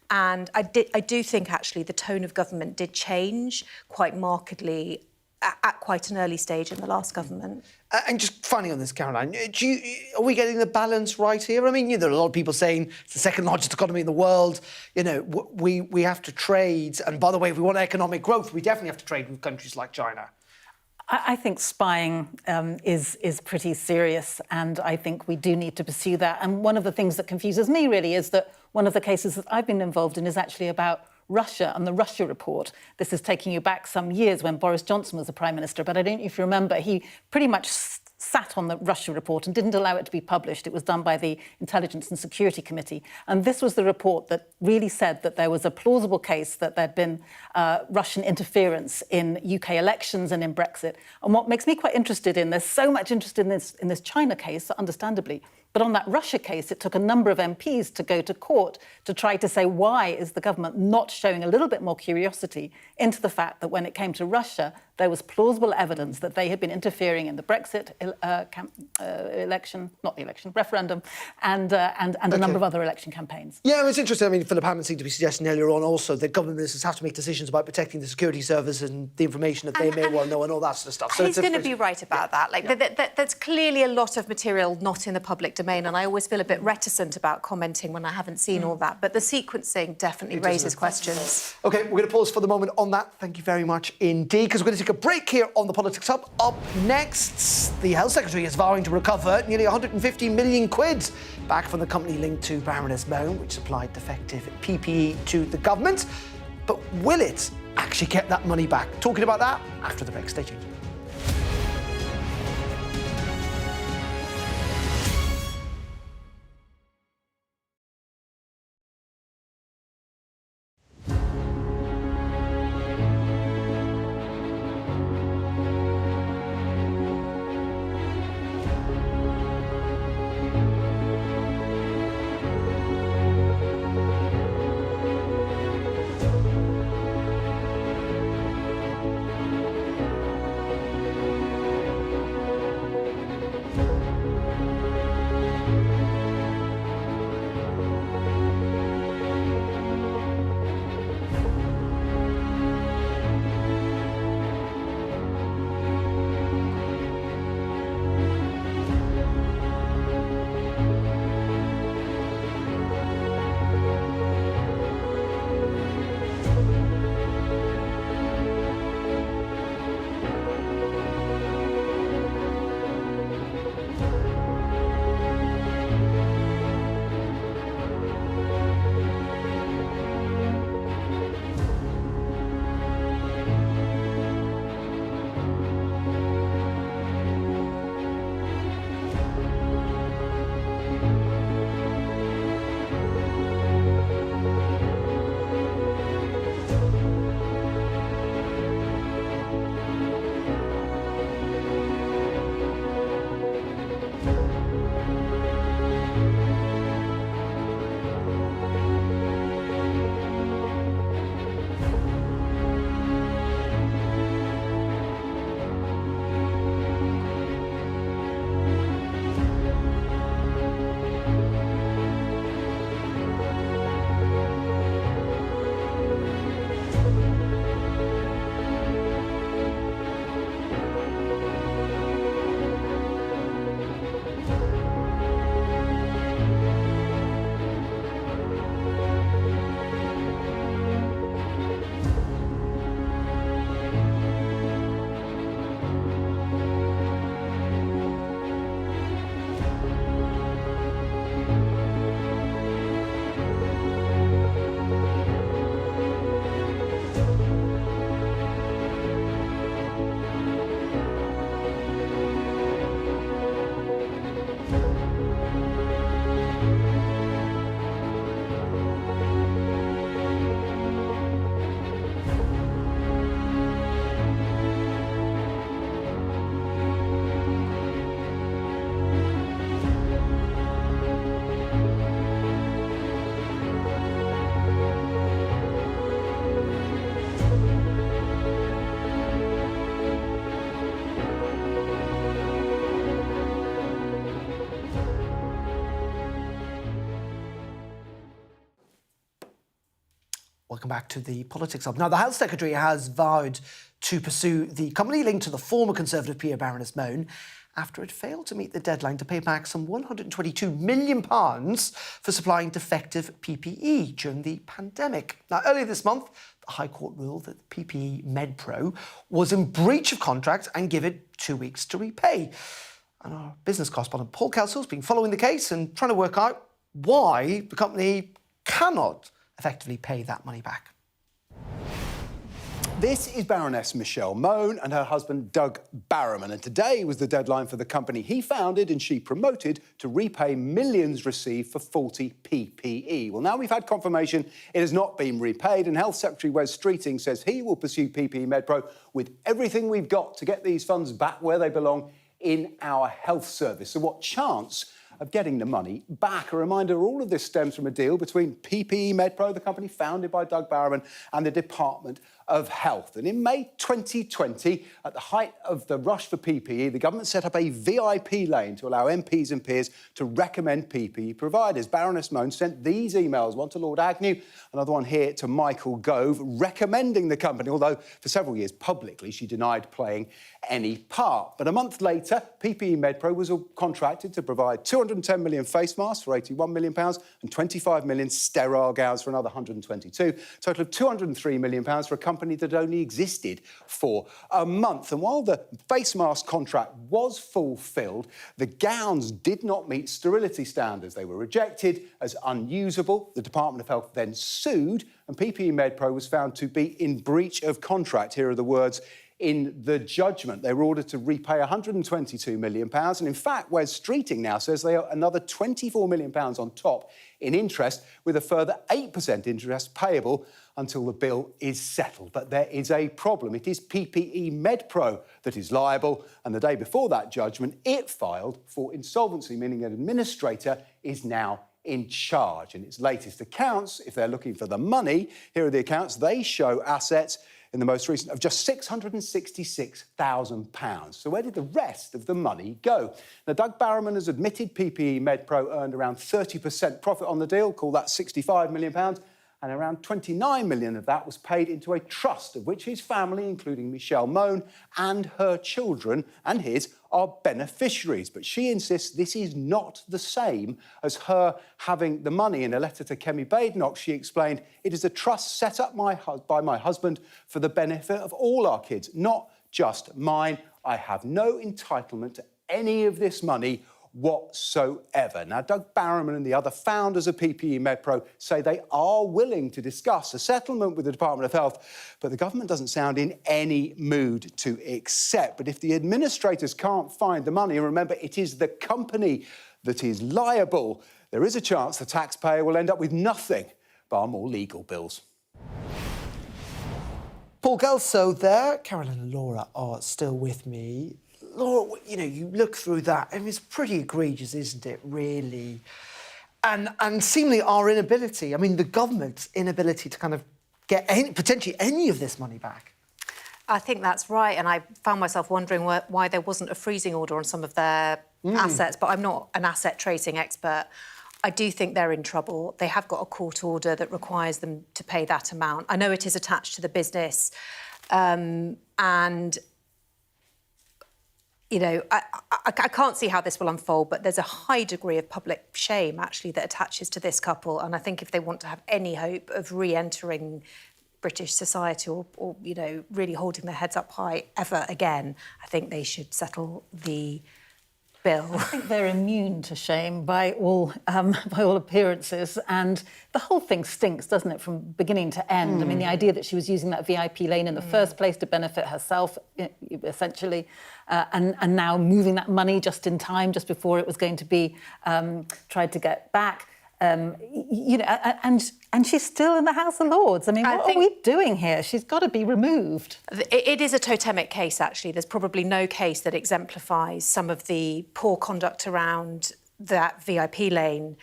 And I do think actually the tone of government did change quite markedly at quite an early stage in the last government. And just finally on this, Caroline, are we getting the balance right here? I mean, there are a lot of people saying it's the second largest economy in the world. We have to trade. And by the way, if we want economic growth, we definitely have to trade with countries like China. I think spying is pretty serious, and I think we do need to pursue that. And one of the things that confuses me really is that one of the cases that I've been involved in is actually about Russia and the Russia report. This is taking you back some years when Boris Johnson was the Prime Minister, but I don't know if you remember, he pretty much sat on the Russia report and didn't allow it to be published. It was done by the Intelligence and Security Committee. And this was the report that really said that there was a plausible case that there'd been Russian interference in UK elections and in Brexit. And what makes me quite interested in, there's so much interest in this China case, understandably, but on that Russia case, it took a number of MPs to go to court to try to say, why is the government not showing a little bit more curiosity into the fact that when it came to Russia, there was plausible evidence that they had been interfering in the Brexit referendum, and a number of other election campaigns. Yeah, it's interesting. I mean, Philip Hammond seemed to be suggesting earlier on also that government ministers have to make decisions about protecting the security service and the information that they may well know and all that sort of stuff. So he's going to be right about that. There's clearly a lot of material not in the public domain, and I always feel a bit reticent about commenting when I haven't seen all that. But the sequencing definitely raises questions. OK, we're going to pause for the moment on that. Thank you very much indeed, because we're going to take a break here on the Politics Hub. Up next, the Health Secretary is vowing to recover nearly 150 million quid back from the company linked to Baroness Mone, which supplied defective PPE to the government. But will it actually get that money back? Talking about that after the break. Stay tuned. Welcome back to the Politics Hub. Now, the Health Secretary has vowed to pursue the company linked to the former Conservative peer Baroness Mone after it failed to meet the deadline to pay back some £122 million for supplying defective PPE during the pandemic. Now, earlier this month, the High Court ruled that the PPE MedPro was in breach of contract and give it 2 weeks to repay. And our business correspondent Paul Kelso has been following the case and trying to work out why the company cannot effectively pay that money back. This is Baroness Michelle Mone and her husband Doug Barrowman, and today was the deadline for the company he founded and she promoted to repay millions received for faulty PPE. Well, now we've had confirmation it has not been repaid, and Health Secretary Wes Streeting says he will pursue PPE MedPro with everything we've got to get these funds back where they belong in our health service. So what chance of getting the money back? A reminder, all of this stems from a deal between PPE MedPro, the company founded by Doug Barrowman, and the Department of Health. And in May 2020, at the height of the rush for PPE, the government set up a VIP lane to allow MPs and peers to recommend PPE providers. Baroness Mone sent these emails, one to Lord Agnew, another one here to Michael Gove, recommending the company, although for several years publicly she denied playing any part. But a month later, PPE MedPro was contracted to provide 210 million face masks for £81 million and 25 million sterile gowns for another 122, a total of £203 million for a company that only existed for a month. And while the face mask contract was fulfilled, the gowns did not meet sterility standards. They were rejected as unusable. The Department of Health then sued, and PPE MedPro was found to be in breach of contract. Here are the words in the judgment. They were ordered to repay £122 million. And in fact, Wes Streeting now says they owe another £24 million on top in interest, with a further 8% interest payable until the bill is settled. But there is a problem. It is PPE MedPro that is liable. And the day before that judgment, it filed for insolvency, meaning an administrator is now in charge. In its latest accounts, if they're looking for the money, here are the accounts. They show assets in the most recent of just £666,000. So where did the rest of the money go? Now, Doug Barrowman has admitted PPE MedPro earned around 30% profit on the deal, call that £65 million, and around £29 million of that was paid into a trust of which his family, including Michelle Mone and her children and his, are beneficiaries. But she insists this is not the same as her having the money. In a letter to Kemi Badenoch, she explained, "It is a trust set up by my husband for the benefit of all our kids, not just mine. I have no entitlement to any of this money whatsoever." Now, Doug Barrowman and the other founders of PPE MedPro say they are willing to discuss a settlement with the Department of Health, but the government doesn't sound in any mood to accept. But if the administrators can't find the money, and remember, it is the company that is liable, there is a chance the taxpayer will end up with nothing bar more legal bills. Paul Kelso there. Carolyn and Laura are still with me. Laura, you know, you look through that, and it's pretty egregious, isn't it, really? And seemingly our inability, I mean, the government's inability to kind of get potentially any of this money back. I think that's right, and I found myself wondering why there wasn't a freezing order on some of their assets, but I'm not an asset tracing expert. I do think they're in trouble. They have got a court order that requires them to pay that amount. I know it is attached to the business, and you know, I can't see how this will unfold, but there's a high degree of public shame, actually, that attaches to this couple. And I think if they want to have any hope of re-entering British society or, you know, really holding their heads up high ever again, I think they should settle the bill. I think they're immune to shame by all appearances, and the whole thing stinks, doesn't it, from beginning to end? I mean, the idea that she was using that VIP lane in the first place to benefit herself, essentially, and now moving that money just in time, just before it was going to be tried to get back. You know, and she's still in the House of Lords. I mean, what are we doing here? She's got to be removed. It is a totemic case, actually. There's probably no case that exemplifies some of the poor conduct around that VIP lane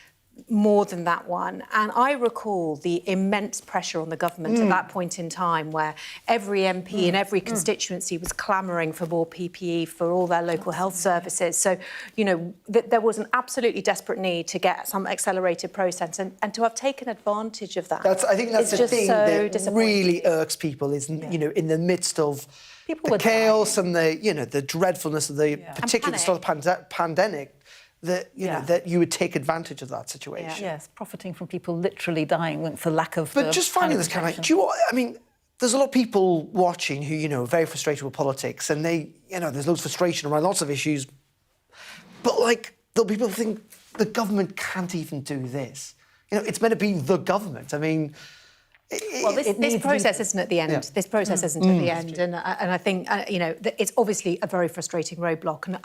more than that one. And I recall the immense pressure on the government at that point in time, where every MP in every constituency was clamouring for more PPE for all their local health services. So, you know, there was an absolutely desperate need to get some accelerated process, and to have taken advantage of that. I think that's the thing that really irks people, is, you know, in the midst of the chaos and the, you know, the dreadfulness of the particular sort of pandemic, that that you would take advantage of that situation. Yes, profiting from people literally dying for lack of. But just finding this kind of, do you know what, I mean, there's a lot of people watching who, you know, are very frustrated with politics, and they, you know, there's loads of frustration around lots of issues. But like, there'll be people who think the government can't even do this. You know, it's meant to be the government. I mean. Well, this process isn't at the end. This process isn't at the end, and I think you know, it's obviously a very frustrating roadblock, and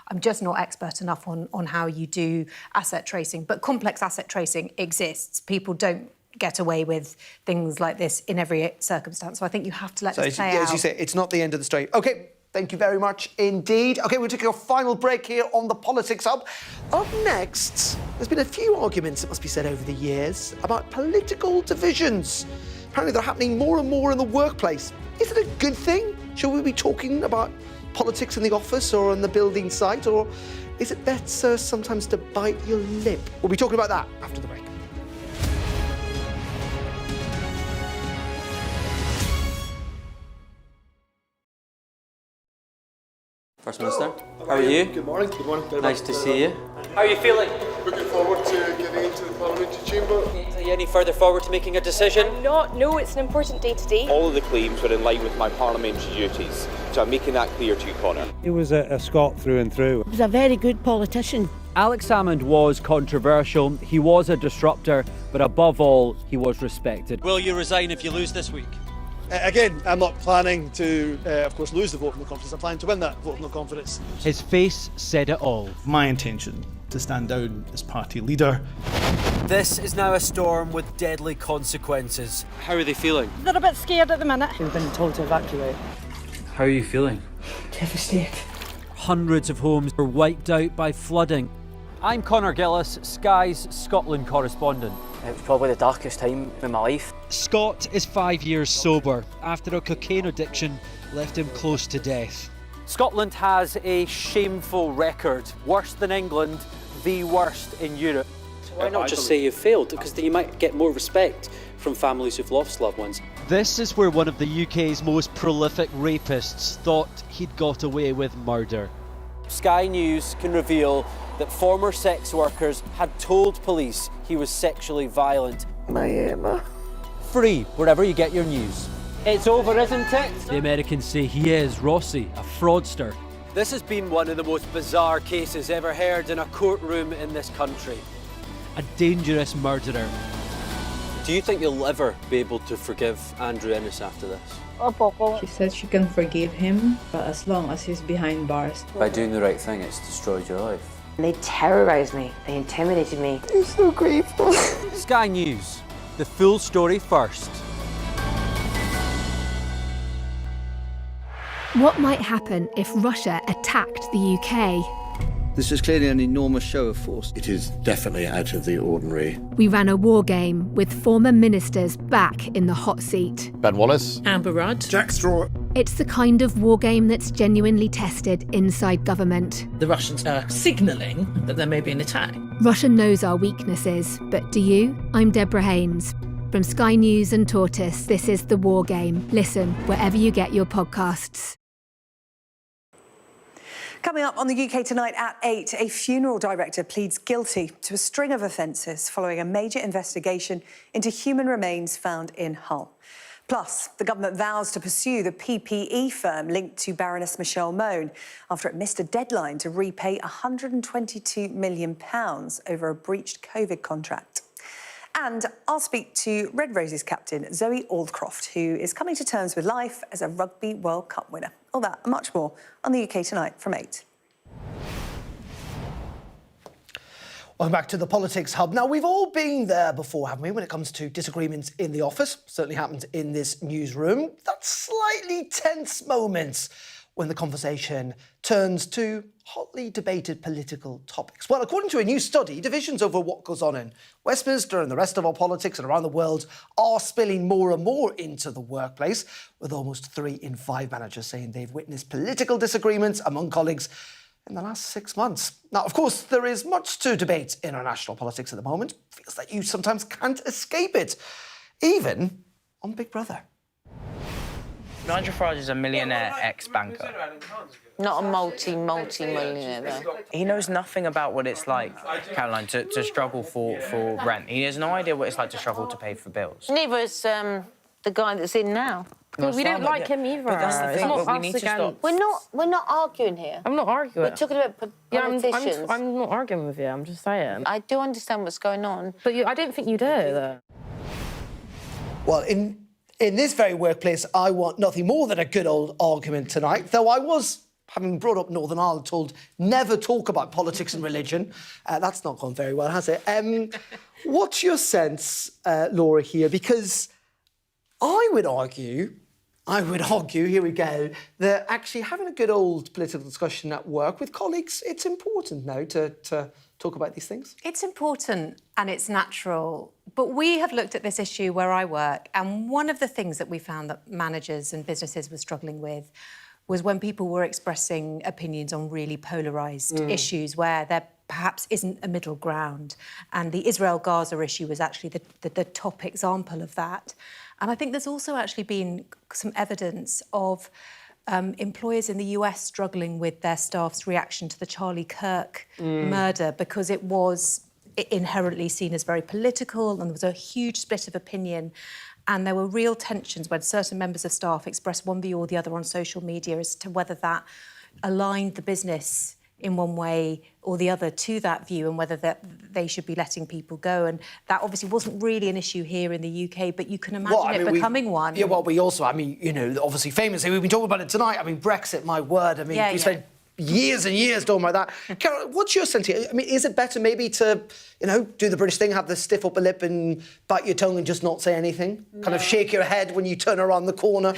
I'm just not expert enough on how you do asset tracing. But complex asset tracing exists. People don't get away with things like this in every circumstance. So I think you have to let this play out. As you say, it's not the end of the story. OK, thank you very much indeed. OK, we'll take a final break here on the Politics Hub. Up next, there's been a few arguments, it must be said, over the years about political divisions. Apparently they're happening more and more in the workplace. Is it a good thing? Should we be talking about politics in the office or on the building site? Or is it better sometimes to bite your lip? We'll be talking about that after the break. First Minister, how are you? Good morning. Good morning. Nice to see you. How are you feeling? Looking forward to getting into the parliamentary chamber. Are you any further forward to making a decision? No, it's an important day today. All of the claims were in line with my parliamentary duties, so I'm making that clear to you, Conor. He was a Scot through and through. He was a very good politician. Alex Salmond was controversial, he was a disruptor, but above all, he was respected. Will you resign if you lose this week? Again, I'm not planning to, of course, lose the vote of no confidence. I'm planning to win that vote of no confidence. His face said it all. My intention to stand down as party leader. This is now a storm with deadly consequences. How are they feeling? They're a bit scared at the minute. We've been told to evacuate. How are you feeling? Devastated. Hundreds of homes were wiped out by flooding. I'm Conor Gillis, Sky's Scotland correspondent. It was probably the darkest time in my life. Scott is 5 years sober after a cocaine addiction left him close to death. Scotland has a shameful record. Worse than England, the worst in Europe. Why not just say you failed? Because then you might get more respect from families who've lost loved ones. This is where one of the UK's most prolific rapists thought he'd got away with murder. Sky News can reveal that former sex workers had told police he was sexually violent. My Emma. Free wherever you get your news. It's over, isn't it? The Americans say he is Rossi, a fraudster. This has been one of the most bizarre cases ever heard in a courtroom in this country. A dangerous murderer. Do you think you'll ever be able to forgive Andrew Ennis after this? She said she can forgive him, but as long as he's behind bars. By doing the right thing, it's destroyed your life. They terrorised me. They intimidated me. I'm so grateful. Sky News. The full story first. What might happen if Russia attacked the UK? This is clearly an enormous show of force. It is definitely out of the ordinary. We ran a war game with former ministers back in the hot seat. Ben Wallace. Amber Rudd. Jack Straw. It's the kind of war game that's genuinely tested inside government. The Russians are signalling that there may be an attack. Russia knows our weaknesses, but do you? I'm Deborah Haynes. From Sky News and Tortoise, this is The War Game. Listen wherever you get your podcasts. Coming up on the UK Tonight at 8, a funeral director pleads guilty to a string of offences following a major investigation into human remains found in Hull. Plus, the government vows to pursue the PPE firm linked to Baroness Michelle Mone after it missed a deadline to repay £122 million over a breached COVID contract. And I'll speak to Red Roses captain Zoe Aldcroft, who is coming to terms with life as a Rugby World Cup winner. All that and much more on the UK Tonight from 8. Welcome back to the Politics Hub. Now, we've all been there before, haven't we, when it comes to disagreements in the office? Certainly happens in this newsroom. That slightly tense moments when the conversation turns to hotly debated political topics. Well, according to a new study, divisions over what goes on in Westminster and the rest of our politics and around the world are spilling more and more into the workplace, with almost 3 in 5 managers saying they've witnessed political disagreements among colleagues in the last 6 months. Now, of course, there is much to debate in our national politics at the moment. It feels like you sometimes can't escape it, even on Big Brother. Nigel Farage is a millionaire ex-banker. Not a multi-millionaire, though. He knows nothing about what it's like, Caroline, to struggle for rent. He has no idea what it's like to struggle to pay for bills. Neither is the guy that's in now. No, we don't like him either. But that's the thing, It's not we need to stop. We're not arguing here. I'm not arguing. We're talking about politicians. I'm not arguing with you. I'm just saying. I do understand what's going on. But I don't think you do, though. Well, in this very workplace, I want nothing more than a good old argument tonight, though I was, having brought up Northern Ireland, told never talk about politics and religion. That's not gone very well, has it? What's your sense, Laura, here? Because I would argue, here we go, that actually having a good old political discussion at work with colleagues, it's important now to talk about these things. It's important and it's natural. But we have looked at this issue where I work, and one of the things that we found that managers and businesses were struggling with was when people were expressing opinions on really polarised issues where there perhaps isn't a middle ground. And the Israel-Gaza issue was actually the top example of that. And I think there's also actually been some evidence of employers in the US struggling with their staff's reaction to the Charlie Kirk murder, because it was inherently seen as very political and there was a huge split of opinion. And there were real tensions when certain members of staff expressed one view or the other on social media as to whether that aligned the business in one way or the other to that view, and whether that they should be letting people go. And that obviously wasn't really an issue here in the UK, but you can imagine it becoming one. Yeah, well, we also, obviously famously, we've been talking about it tonight. Brexit, my word. We spent years and years talking about that. Carol, what's your sense here? Is it better maybe to, do the British thing, have the stiff upper lip and bite your tongue and just not say anything? No. Kind of shake your head when you turn around the corner?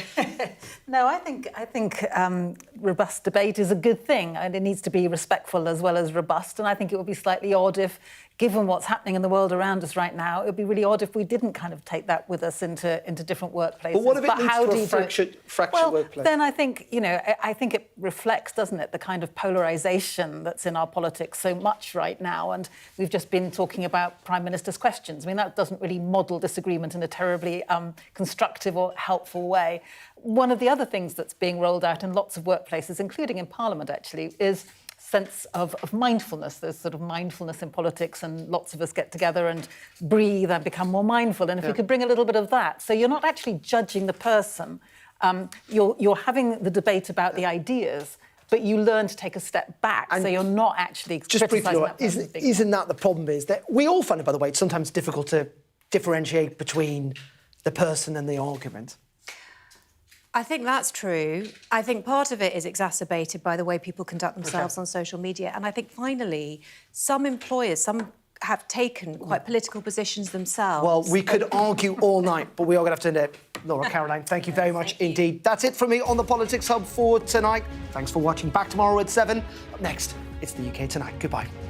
No, I think robust debate is a good thing, and it needs to be respectful as well as robust. And I think it would be slightly odd if, given what's happening in the world around us right now, it would be really odd if we didn't kind of take that with us into different workplaces. But what if it leads to a fractured workplace? Then I think, I think it reflects, doesn't it, the kind of polarisation that's in our politics so much right now. And we've just been talking about Prime Minister's questions. That doesn't really model disagreement in a terribly constructive or helpful way. One of the other things that's being rolled out in lots of workplaces, including in Parliament actually, is sense of mindfulness. There's sort of mindfulness in politics, and lots of us get together and breathe and become more mindful. And if we could bring a little bit of that, so you're not actually judging the person, you're having the debate about the ideas, but you learn to take a step back, and so you're not actually criticising that person. Isn't that the problem, is that we all find it, by the way, it's sometimes difficult to differentiate between the person and the argument? I think that's true. I think part of it is exacerbated by the way people conduct themselves on social media. And I think, finally, some employers, have taken quite political positions themselves. Well, we could argue all night, but we are going to have to end it. Laura, Caroline, thank you very much indeed. That's it from me on the Politics Hub for tonight. Thanks for watching. Back tomorrow at 7. Up next, it's the UK Tonight. Goodbye.